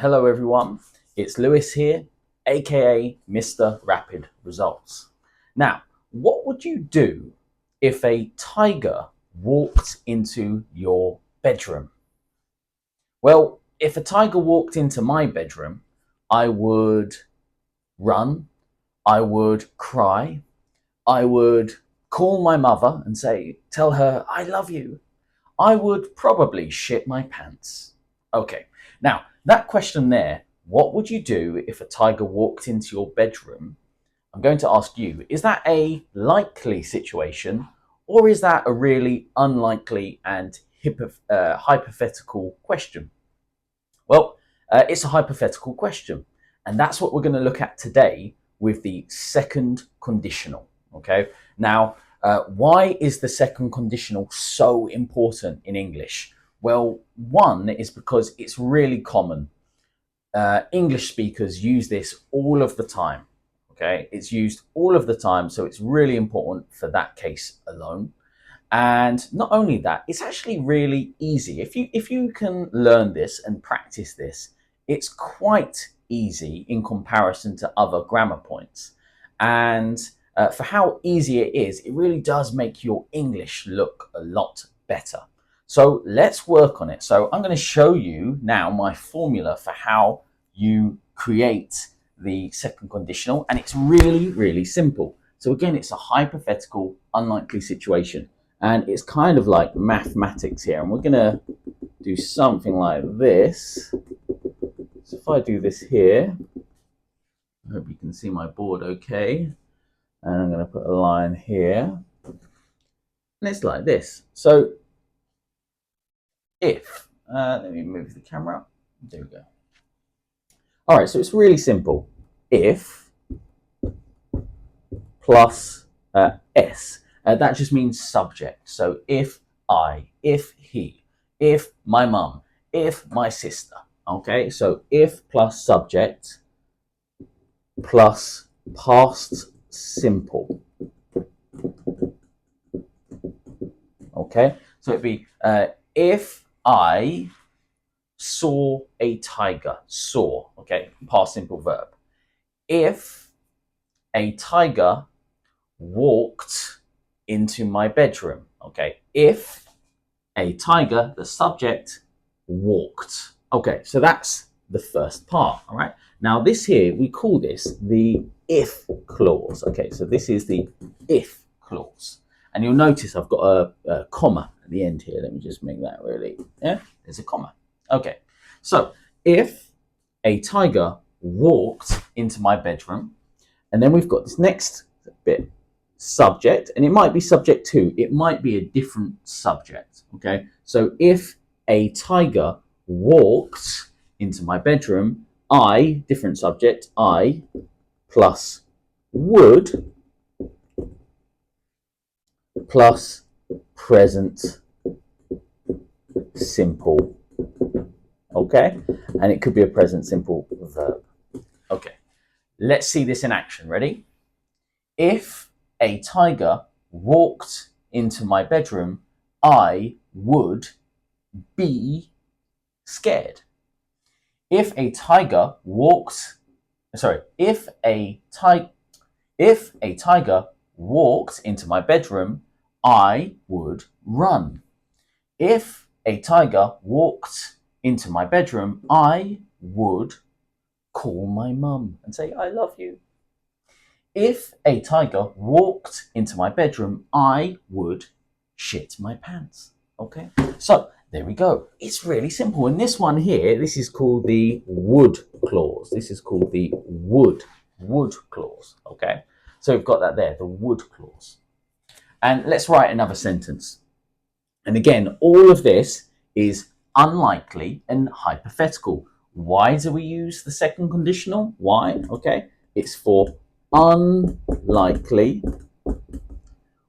Hello everyone, it's Lewis here, aka Mr. Rapid Results. Now, what would you do if a tiger walked into your bedroom? Well, if a tiger walked into my bedroom, I would run, I would cry, I would call my mother and tell her, I love you. I would probably shit my pants. Okay, now that question there, what would you do if a tiger walked into your bedroom? I'm going to ask you, is that a likely situation or is that a really unlikely and hypothetical question? Well, it's a hypothetical question, and that's what we're going to look at today with the second conditional. Okay, now, why is the second conditional so important in English? Well, one is because it's really common. English speakers use this all of the time. Okay, it's used all of the time, so it's really important for that case alone. And not only that, it's actually really easy. If you can learn this and practice this, it's quite easy in comparison to other grammar points. And for how easy it is, it really does make your English look a lot better. So let's work on it. So I'm going to show you now my formula for how you create the second conditional, and it's really, really simple. So again, it's a hypothetical, unlikely situation. And it's kind of like mathematics here. And we're going to do something like this. So if I do this here, I hope you can see my board okay. And I'm going to put a line here. And it's like this. So if, let me move the camera up. There we go. All right, so it's really simple. If plus S. That just means subject. So if I, if he, if my mum, if my sister. Okay, so if plus subject plus past simple. Okay, so it'd be if I saw a tiger. Saw, okay, past simple verb. If a tiger walked into my bedroom. Okay, if a tiger, the subject, walked. Okay, so that's the first part. All right, now this here, we call this the if clause. Okay, so this is the if clause, and you'll notice I've got a comma at the end here. Let me just make that really, yeah, there's a comma. Okay, so if a tiger walked into my bedroom, and then we've got this next bit, subject, and it might be subject to, it might be a different subject. Okay, so if a tiger walked into my bedroom, I, different subject, I plus would plus present simple. Okay, and it could be a present simple verb. Okay, let's see this in action. Ready? If a tiger walked into my bedroom, I would be scared. If a tiger walked, if a tiger walked into my bedroom, I would run. If a tiger walked into my bedroom, I would call my mum and say, I love you. If a tiger walked into my bedroom, I would shit my pants. Okay, so there we go. It's really simple. And this one here, this is called the would clause. This is called the would clause. Okay, so we've got that there, the would clause. And let's write another sentence. And again, all of this is unlikely and hypothetical. Why do we use the second conditional? Why? Okay, it's for unlikely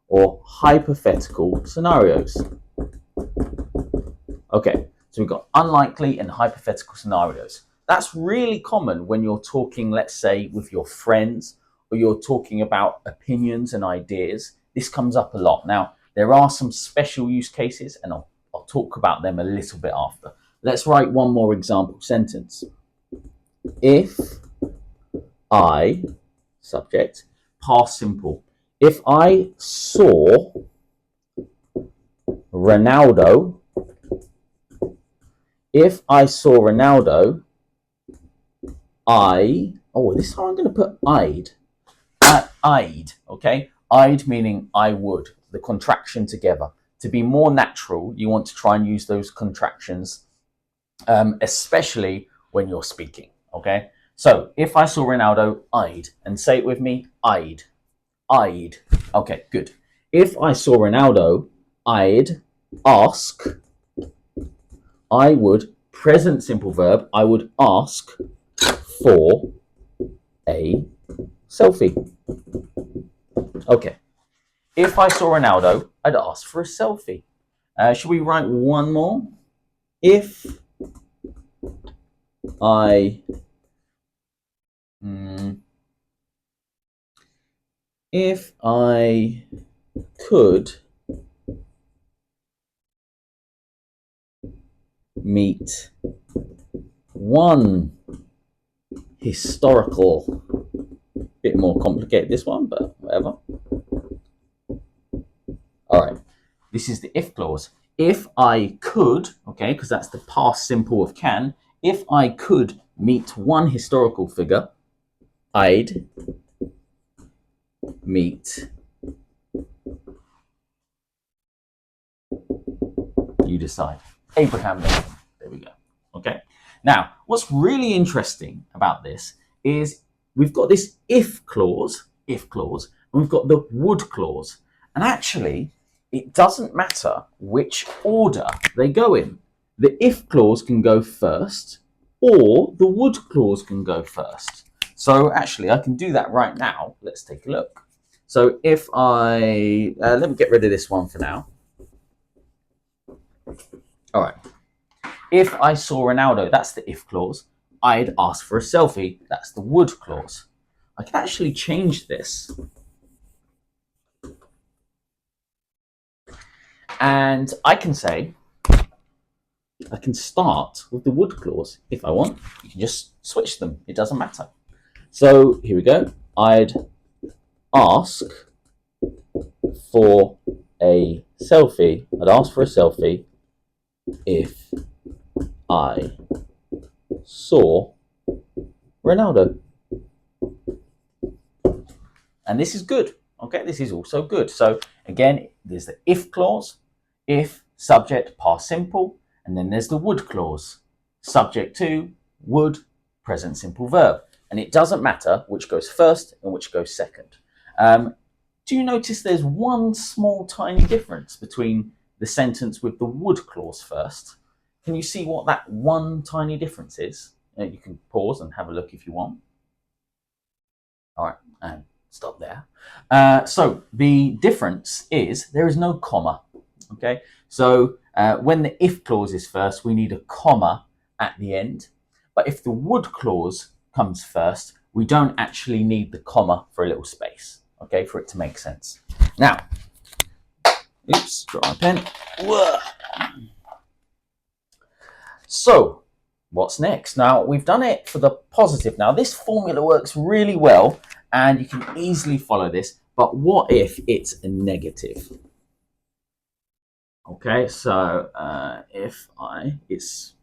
or hypothetical scenarios. Okay, so we've got unlikely and hypothetical scenarios. That's really common when you're talking, let's say, with your friends, or you're talking about opinions and ideas. This comes up a lot. Now, there are some special use cases, and I'll talk about them a little bit after. Let's write one more example sentence. if I, subject, past simple. If I saw Ronaldo, this time I'm going to put I'd. I'd, okay? I'd meaning I would, the contraction together. To be more natural, you want to try and use those contractions, especially when you're speaking, okay? So if I saw Ronaldo, I'd, and say it with me, I'd. Okay, good. If I saw Ronaldo, I'd ask, I would, present simple verb, I would ask for a selfie. Okay. If I saw Ronaldo, I'd ask for a selfie. Should we write one more? If I could meet one historical, bit more complicated this one, but whatever. All right, this is the if clause. If I could, okay, because that's the past simple of can, if I could meet one historical figure, I'd meet, you decide, Abraham Lincoln. There we go. Okay. Now, what's really interesting about this is we've got this if clause, and we've got the would clause. And actually, it doesn't matter which order they go in. The if clause can go first, or the would clause can go first. So actually, I can do that right now. Let's take a look. So if I, let me get rid of this one for now. All right. If I saw Ronaldo, that's the if clause. I'd ask for a selfie, that's the would clause. I can actually change this. And I can say, I can start with the would clause if I want. You can just switch them, it doesn't matter. So here we go. I'd ask for a selfie. I'd ask for a selfie if I saw Ronaldo. And this is good. Okay, this is also good. So again, there's the if clause, if, subject, past simple, and then there's the would clause, subject to, would, present simple verb. And it doesn't matter which goes first and which goes second. Do you notice there's one small tiny difference between the sentence with the would clause first? Can you see what that one tiny difference is? You can pause and have a look if you want. All right, and stop there. So the difference is there is no comma. Okay, so when the if clause is first, we need a comma at the end. But if the would clause comes first, we don't actually need the comma for a little space, okay, for it to make sense. Now, oops, drop my pen. Whoa. So, what's next? Now, we've done it for the positive. Now, this formula works really well, and you can easily follow this, but what if it's a negative? Okay, so it's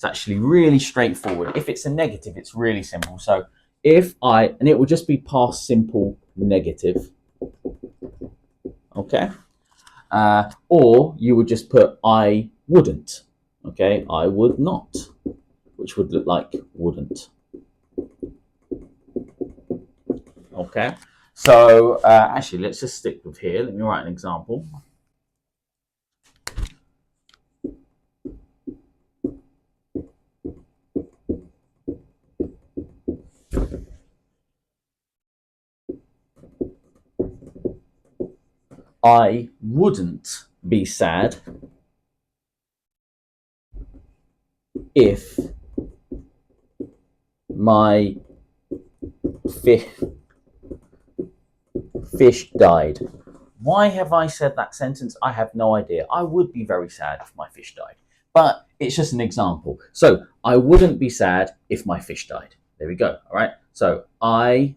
actually really straightforward. If it's a negative, it's really simple. So and it will just be past simple negative. Okay, or you would just put I wouldn't. Okay, I would not, which would look like wouldn't. Okay, so actually, let's just stick with here. Let me write an example. I wouldn't be sad if my fish died. Why have I said that sentence? I have no idea. I would be very sad if my fish died. But it's just an example. So I wouldn't be sad if my fish died. There we go. All right. So I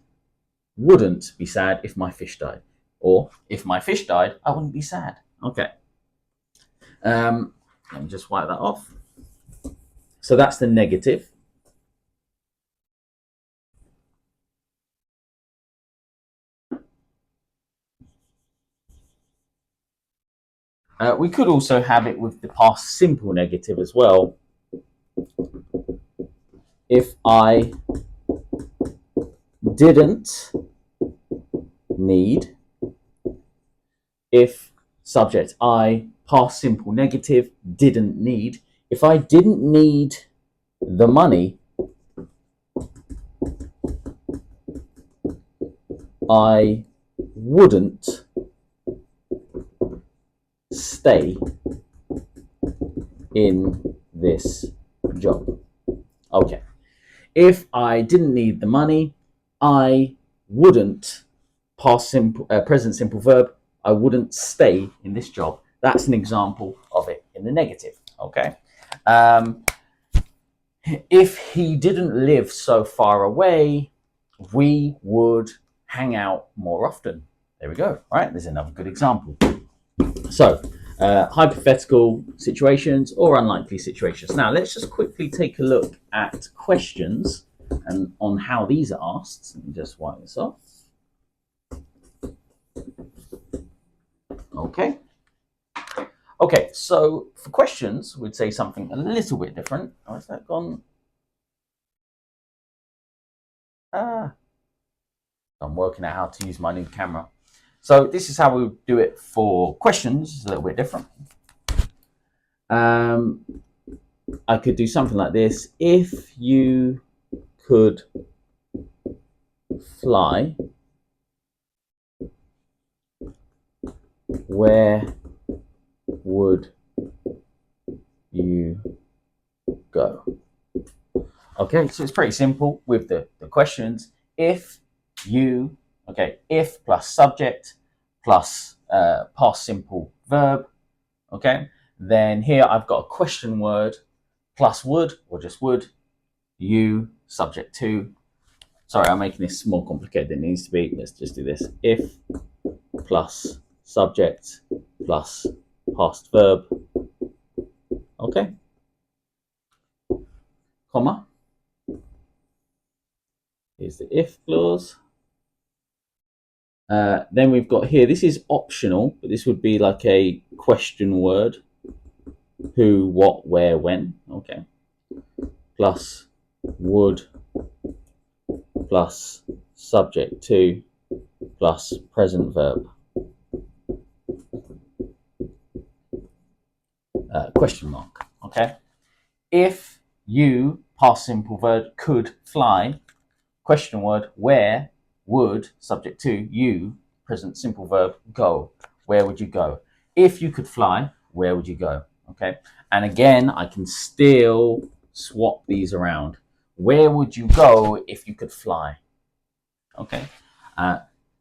wouldn't be sad if my fish died. Or if my fish died, I wouldn't be sad. Okay. Let me just wipe that off. So that's the negative. We could also have it with the past simple negative as well. If I didn't need, if subject I, past simple negative, didn't need. If I didn't need the money, I wouldn't stay in this job. Okay. If I didn't need the money, I wouldn't, past simple, present simple verb, I wouldn't stay in this job. That's an example of it in the negative. Okay. If he didn't live so far away, we would hang out more often. There we go. All right. There's another good example. So, hypothetical situations or unlikely situations. Now, let's just quickly take a look at questions and on how these are asked. Let me just wipe this off. Okay. Okay, so for questions, we'd say something a little bit different. Oh, has that gone? I'm working out how to use my new camera. So this is how we would do it for questions. It's a little bit different. I could do something like this. If you could fly, where would you go? Okay, so it's pretty simple with the questions. If you, okay, if plus subject plus past simple verb, okay, then here I've got a question word plus would or just would, you, subject to. Sorry, I'm making this more complicated than it needs to be. Let's just do this. If plus subject plus past verb, okay, comma. Here's the if clause. Then we've got here, this is optional, but this would be like a question word. Who, what, where, when. Okay. Plus would plus subject to plus present verb. Question mark. Okay. If you, past simple verb, could fly, question word, where would, subject to, you, present simple verb, go. Where would you go? If you could fly, where would you go? Okay. And again, I can still swap these around. Where would you go if you could fly? Okay.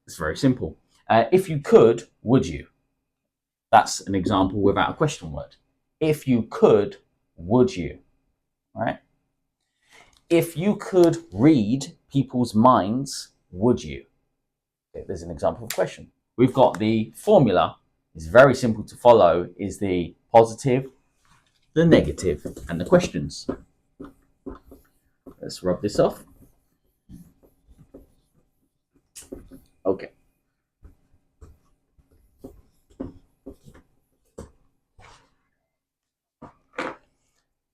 It's very simple. If you could, would you? That's an example without a question word. If you could, would you? All right. If you could read people's minds, would you? Okay, there's an example of a question. We've got the formula. It's very simple to follow. Is the positive, the negative, and the questions. Let's rub this off. Okay.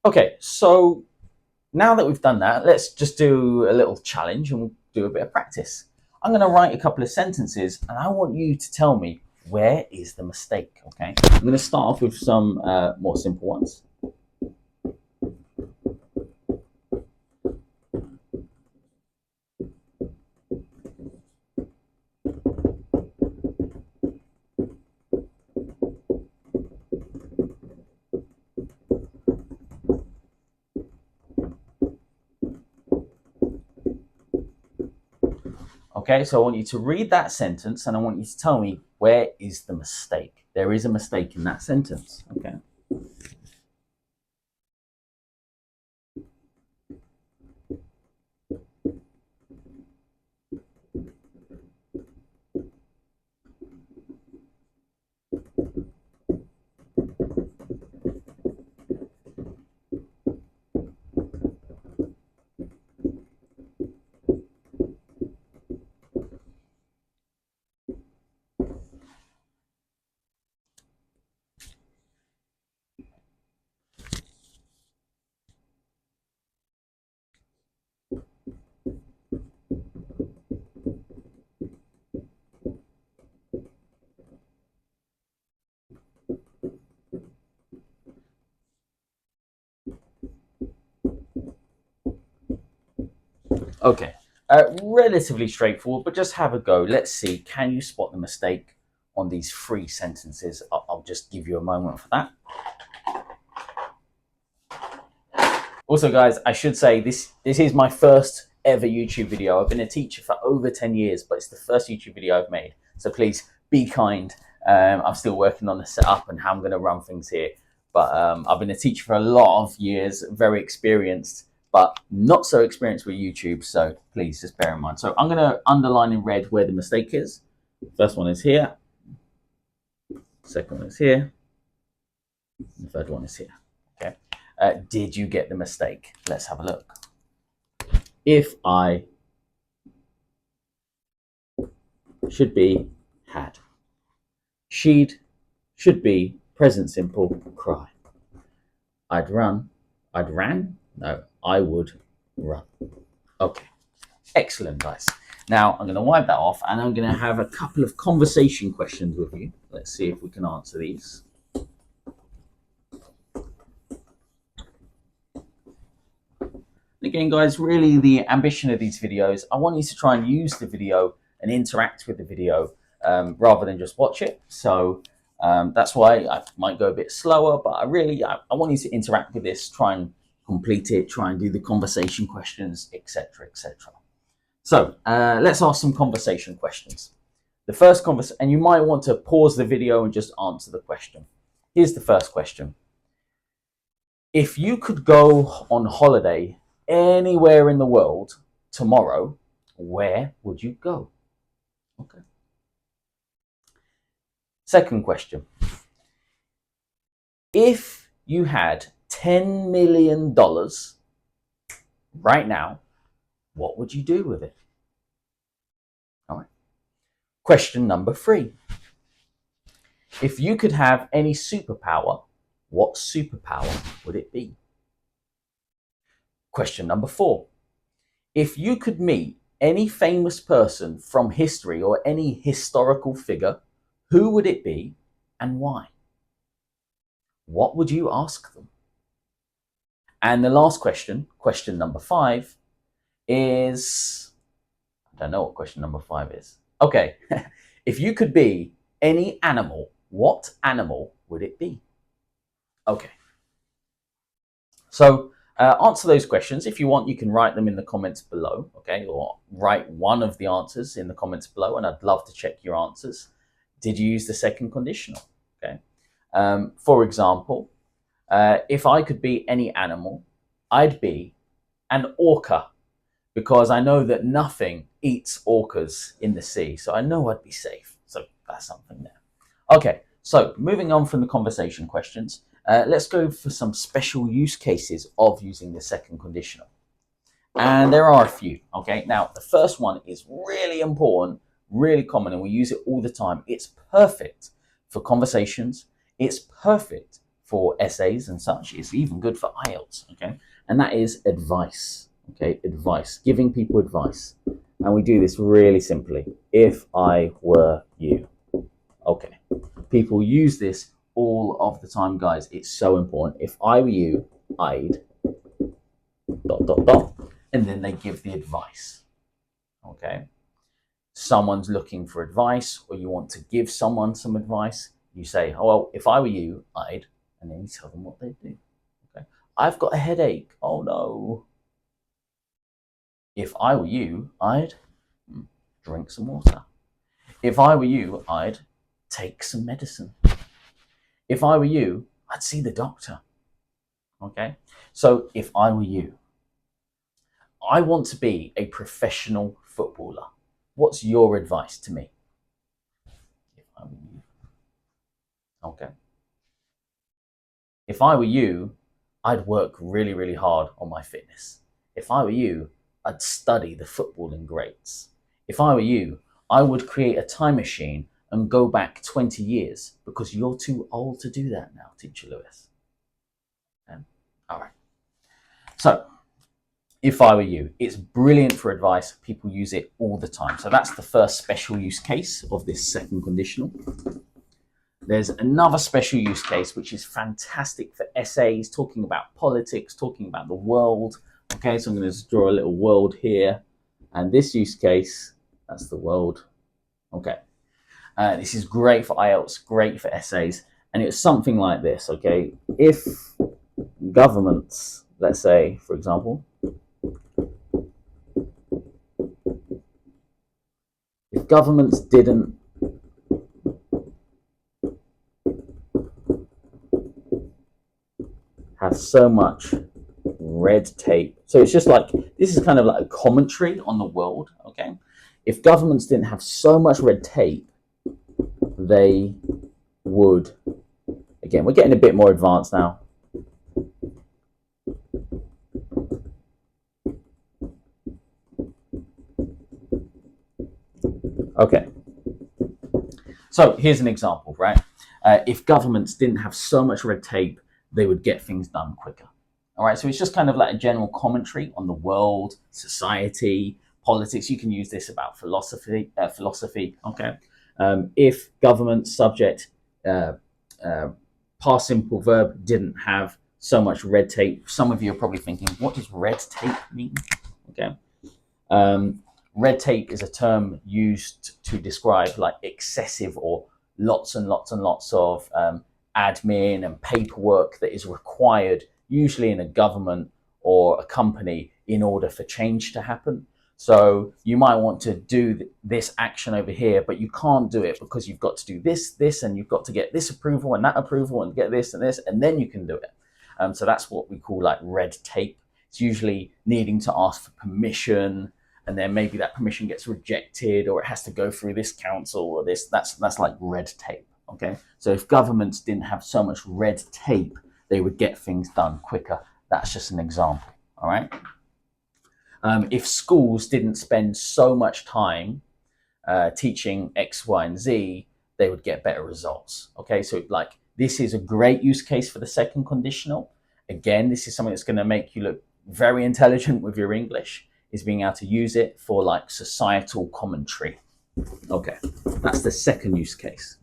Okay, so now that we've done that, let's just do a little challenge and we'll do a bit of practice. I'm going to write a couple of sentences and I want you to tell me where is the mistake, okay? I'm going to start off with some more simple ones. Okay, so I want you to read that sentence and I want you to tell me where is the mistake. There is a mistake in that sentence, okay? Okay, relatively straightforward, but just have a go. Let's see, can you spot the mistake on these three sentences? I'll just give you a moment for that. Also, guys, I should say this is my first ever YouTube video. I've been a teacher for over 10 years, but it's the first YouTube video I've made. So please be kind. I'm still working on the setup and how I'm going to run things here. But I've been a teacher for a lot of years, very experienced, but not so experienced with YouTube. So please just bear in mind. So I'm going to underline in red where the mistake is. First one is here. Second one is here. The third one is here. Okay. Did you get the mistake? Let's have a look. If I should be had. She'd should be present simple cry. I'd run. I'd ran? No, I would run. Okay. Excellent, guys. Now I'm going to wipe that off and I'm going to have a couple of conversation questions with you. Let's see if we can answer these. Again, guys, really the ambition of these videos, I want you to try and use the video and interact with the video rather than just watch it. So that's why I might go a bit slower, but I want you to interact with this, try and complete it, try and do the conversation questions, etc., etc. So let's ask some conversation questions. The first conversation, and you might want to pause the video and just answer the question. Here's the first question. If you could go on holiday anywhere in the world tomorrow, where would you go? Okay. Second question. If you had $10 million right now, what would you do with it? All right. Question number 3. If you could have any superpower, what superpower would it be? Question number 4. If you could meet any famous person from history or any historical figure, who would it be and why? What would you ask them? And the last question, question number 5, is, I don't know what question number 5 is. Okay, if you could be any animal, what animal would it be? Okay. So answer those questions. If you want, you can write them in the comments below, okay? Or write one of the answers in the comments below, and I'd love to check your answers. Did you use the second conditional? Okay. For example, if I could be any animal, I'd be an orca, because I know that nothing eats orcas in the sea, so I know I'd be safe. So that's something there. Okay, so moving on from the conversation questions, let's go for some special use cases of using the second conditional. And there are a few, okay? Now, the first one is really important, really common, and we use it all the time. It's perfect for conversations. It's perfect for essays and such. It's even good for IELTS, okay? And that is advice, okay? Advice, giving people advice. And we do this really simply. If I were you, okay? People use this all of the time, guys. It's so important. If I were you, I'd ... and then they give the advice, okay? Someone's looking for advice, or you want to give someone some advice, you say, oh, well, if I were you, I'd, and then you tell them what they do, okay? I've got a headache. Oh, no. If I were you, I'd drink some water. If I were you, I'd take some medicine. If I were you, I'd see the doctor, okay? So if I were you, I want to be a professional footballer. What's your advice to me? If I were you. Okay. If I were you, I'd work really, really hard on my fitness. If I were you, I'd study the footballing greats. If I were you, I would create a time machine and go back 20 years, because you're too old to do that now, Teacher Lewis. Okay? All right. So, if I were you, it's brilliant for advice. People use it all the time. So that's the first special use case of this second conditional. There's another special use case which is fantastic for essays, talking about politics, talking about the world, Okay, so I'm going to just draw a little world here. And this use case, that's the world. Okay. This is great for IELTS, great for essays. And it's something like this, okay? If governments, let's say, for example, if governments didn't have so much red tape. So it's just like, this is kind of like a commentary on the world, okay? If governments didn't have so much red tape, they would, again, we're getting a bit more advanced now. Okay. So here's an example, right? If governments didn't have so much red tape, they would get things done quicker. All right, so it's just kind of like a general commentary on the world, society, politics. You can use this about philosophy. Okay, if government subject past simple verb didn't have so much red tape, some of you are probably thinking, what does red tape mean? Okay, red tape is a term used to describe like excessive or lots and lots and lots of admin and paperwork that is required, usually in a government or a company, in order for change to happen. So you might want to do this action over here, but you can't do it because you've got to do this, and you've got to get this approval and that approval and get this, and then you can do it. So that's what we call like red tape. It's usually needing to ask for permission, and then maybe that permission gets rejected, or it has to go through this council or this. That's like red tape. Okay, so if governments didn't have so much red tape, they would get things done quicker. That's just an example. All right. If schools didn't spend so much time teaching X, Y, and Z, they would get better results. Okay, so like this is a great use case for the second conditional. Again, this is something that's going to make you look very intelligent with your English, is being able to use it for like societal commentary. Okay, that's the second use case.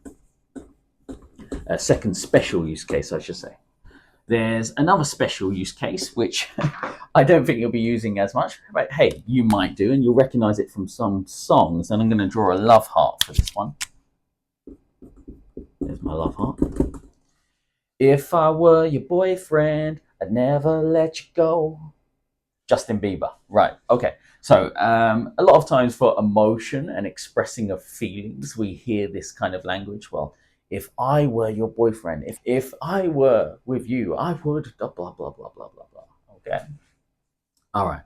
Second special use case, I should say. There's another special use case, which I don't think you'll be using as much, but hey, you might do, and you'll recognize it from some songs. And I'm going to draw a love heart for this one. There's my love heart. If I were your boyfriend, I'd never let you go. Justin Bieber. Right. Okay. So a lot of times for emotion and expressing of feelings, we hear this kind of language. Well, if I were your boyfriend, if I were with you, I would blah, blah, blah, blah, blah, blah, blah. Okay. All right.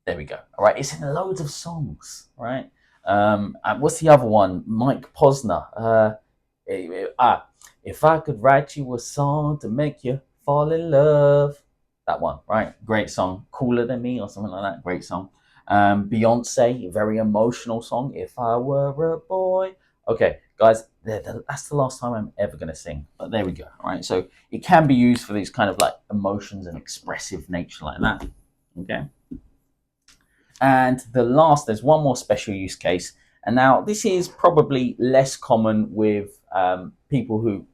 There we go. All right. It's in loads of songs, right? What's the other one? Mike Posner. If I could write you a song to make you fall in love. That one, right? Great song. Cooler Than Me or something like that. Great song. Beyonce, very emotional song. If I were a boy. Okay, guys, that's the last time I'm ever going to sing. But there we go. All right, so it can be used for these kind of like emotions and expressive nature like that. Okay. And the last, there's one more special use case. And now this is probably less common with people who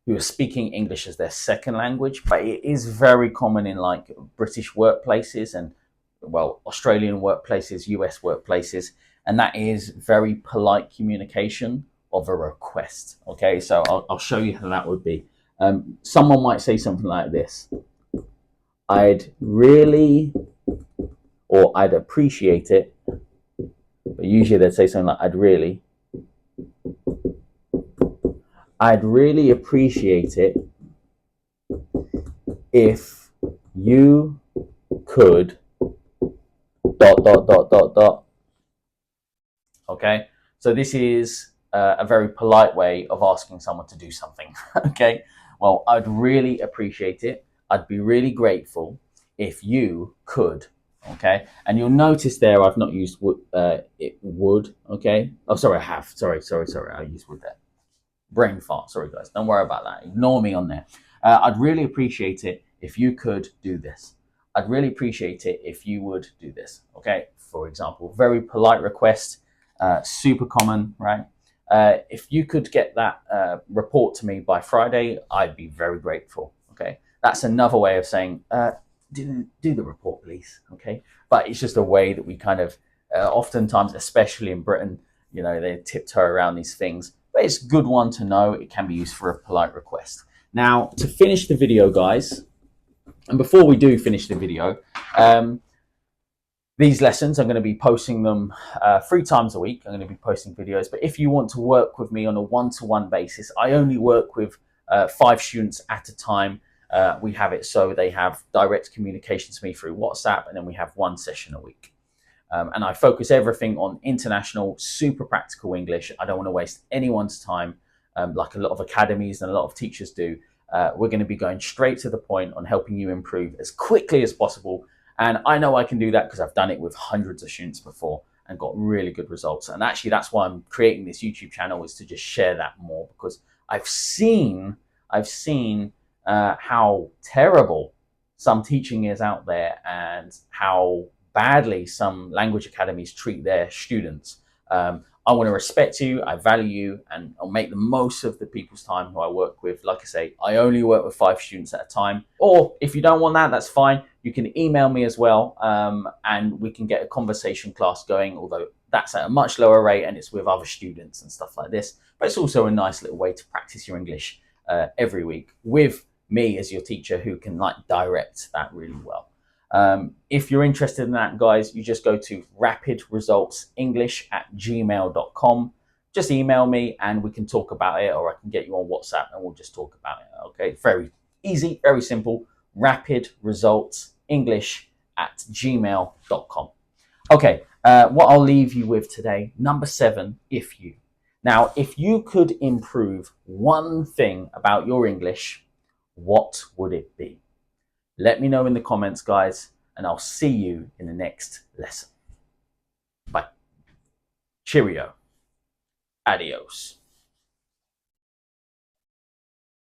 are speaking English as their second language, but it is very common in like British workplaces and, well, Australian workplaces, US workplaces, and that is very polite communication of a request. Okay, so I'll show you how that would be. Someone might say something like this: I'd really, or I'd appreciate it, but usually they'd say something like I'd really appreciate it if you could ... Okay, so this is a very polite way of asking someone to do something. Okay, well, I'd really appreciate it. I'd be really grateful if you could. Okay, and you'll notice there I've not used would. Okay, oh sorry, I have. Sorry. I used would there. Brain fart. Sorry, guys. Don't worry about that. Ignore me on there. I'd really appreciate it if you could do this. I'd really appreciate it if you would do this. Okay, for example, very polite request, super common, right? If you could get that report to me by Friday, I'd be very grateful. Okay, That's another way of saying, do the report, please. Okay. But it's just a way that we kind of, oftentimes, especially in Britain, you know, they tiptoe around these things. But it's a good one to know. It can be used for a polite request. Now, to finish the video, guys, and before we do finish the video, these lessons, I'm going to be posting them 3 times a week. I'm going to be posting videos. But if you want to work with me on a one-to-one basis, I only work with 5 students at a time. We have it so they have direct communication to me through WhatsApp, and then we have 1 session a week. And I focus everything on international, super practical English. I don't want to waste anyone's time like a lot of academies and a lot of teachers do. We're going to be going straight to the point on helping you improve as quickly as possible. And I know I can do that because I've done it with hundreds of students before and got really good results. And actually, that's why I'm creating this YouTube channel, is to just share that more, because I've seen how terrible some teaching is out there and how badly some language academies treat their students. I want to respect you, I value you, and I'll make the most of the people's time who I work with. Like I say, I only work with 5 students at a time. Or if you don't want that, that's fine. You can email me as well, and we can get a conversation class going, although that's at a much lower rate and it's with other students and stuff like this. But it's also a nice little way to practice your English every week with me as your teacher, who can like direct that really well. If you're interested in that, guys, you just go to rapidresultsenglish@gmail.com. Just email me and we can talk about it, or I can get you on WhatsApp and we'll just talk about it. Okay, very easy, very simple. rapidresultsenglish@gmail.com. Okay, what I'll leave you with today, number 7, if you. Now, if you could improve one thing about your English, what would it be? Let me know in the comments, guys, and I'll see you in the next lesson. Bye. Cheerio. Adios.